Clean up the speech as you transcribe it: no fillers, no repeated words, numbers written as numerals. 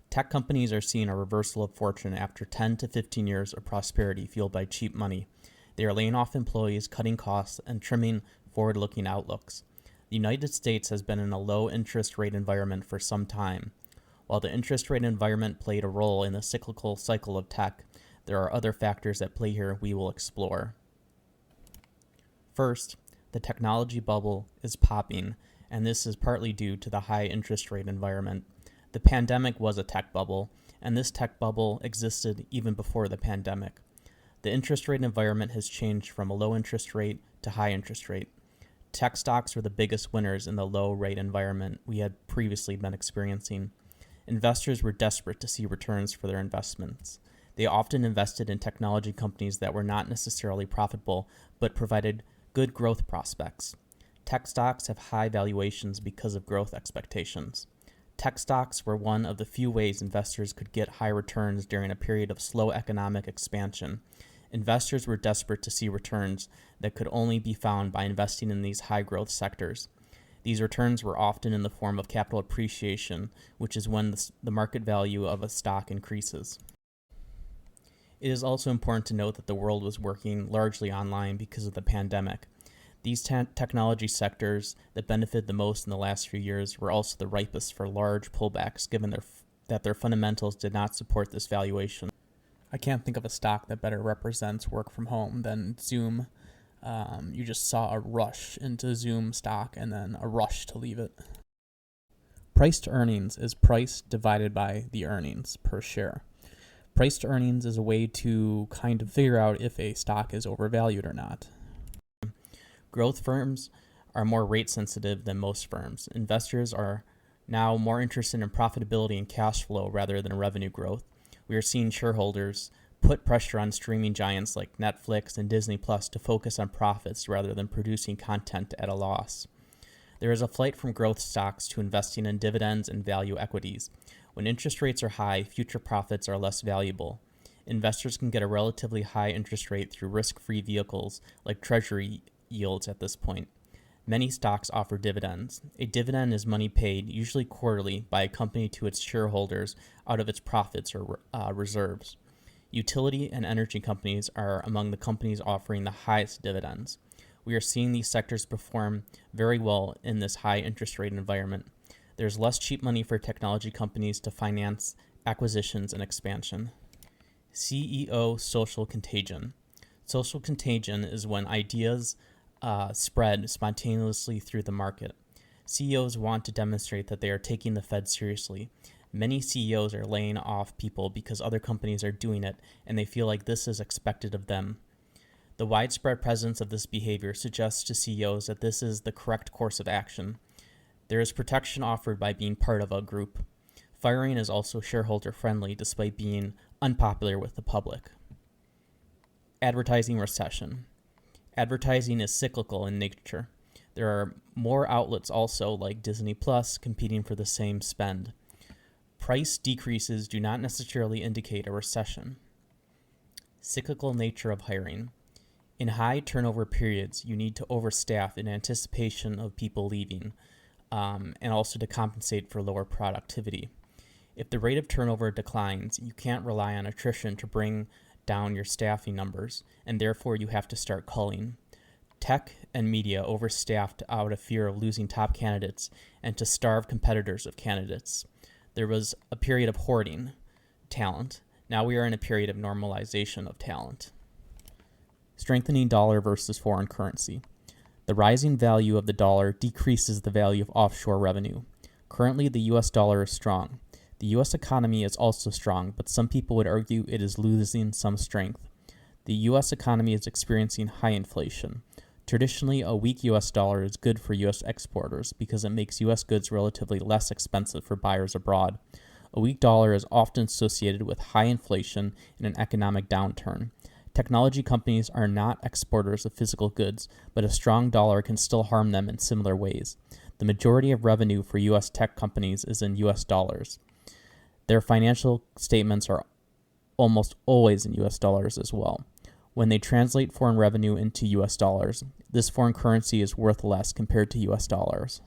Tech companies are seeing a reversal of fortune after 10 to 15 years of prosperity fueled by cheap money. They are laying off employees, cutting costs, and trimming forward-looking outlooks. The United States has been in a low interest rate environment for some time. While the interest rate environment played a role in the cyclical cycle of tech, there are other factors at play here we will explore. First, the technology bubble is popping, and this is partly due to the high interest rate environment. The pandemic was a tech bubble, and this tech bubble existed even before the pandemic. The interest rate environment has changed from a low interest rate to high interest rate. Tech stocks were the biggest winners in the low rate environment we had previously been experiencing. Investors were desperate to see returns for their investments. They often invested in technology companies that were not necessarily profitable, but provided good growth prospects. Tech stocks have high valuations because of growth expectations. Tech stocks were one of the few ways investors could get high returns during a period of slow economic expansion. Investors were desperate to see returns that could only be found by investing in these high-growth sectors. These returns were often in the form of capital appreciation, which is when the market value of a stock increases. It is also important to note that the world was working largely online because of the pandemic. These technology sectors that benefited the most in the last few years were also the ripest for large pullbacks, given that their fundamentals did not support this valuation. I can't think of a stock that better represents work from home than Zoom. You just saw a rush into Zoom stock and then a rush to leave it. Price to earnings is price divided by the earnings per share. Price to earnings is a way to kind of figure out if a stock is overvalued or not. Growth firms are more rate sensitive than most firms. Investors are now more interested in profitability and cash flow rather than revenue growth. We are seeing shareholders put pressure on streaming giants like Netflix and Disney Plus to focus on profits rather than producing content at a loss. There is a flight from growth stocks to investing in dividends and value equities. When interest rates are high, future profits are less valuable. Investors can get a relatively high interest rate through risk-free vehicles like treasury yields at this point. Many stocks offer dividends. A dividend is money paid, usually quarterly, by a company to its shareholders out of its profits or reserves. Utility and energy companies are among the companies offering the highest dividends. We are seeing these sectors perform very well in this high interest rate environment. There's less cheap money for technology companies to finance acquisitions and expansion. CEO social contagion. Social contagion is when ideas spread spontaneously through the market. CEOs want to demonstrate that they are taking the Fed seriously. Many CEOs are laying off people because other companies are doing it, and they feel like this is expected of them. The widespread presence of this behavior suggests to CEOs that this is the correct course of action. There is protection offered by being part of a group. Firing is also shareholder friendly despite being unpopular with the public. Advertising recession. Advertising is cyclical in nature. There are more outlets also, like Disney Plus, competing for the same spend. Price decreases do not necessarily indicate a recession. Cyclical nature of hiring. In high turnover periods, you need to overstaff in anticipation of people leaving, and also to compensate for lower productivity. If the rate of turnover declines, you can't rely on attrition to bring down your staffing numbers, and therefore you have to start culling. Tech and media overstaffed out of fear of losing top candidates and to starve competitors of candidates. There was a period of hoarding talent. Now we are in a period of normalization of talent. Strengthening dollar versus foreign currency. The rising value of the dollar decreases the value of offshore revenue. Currently, the US dollar is strong. The U.S. economy is also strong, but some people would argue it is losing some strength. The U.S. economy is experiencing high inflation. Traditionally, a weak U.S. dollar is good for U.S. exporters because it makes U.S. goods relatively less expensive for buyers abroad. A weak dollar is often associated with high inflation in an economic downturn. Technology companies are not exporters of physical goods, but a strong dollar can still harm them in similar ways. The majority of revenue for U.S. tech companies is in U.S. dollars. Their financial statements are almost always in U.S. dollars as well. When they translate foreign revenue into U.S. dollars, this foreign currency is worth less compared to U.S. dollars.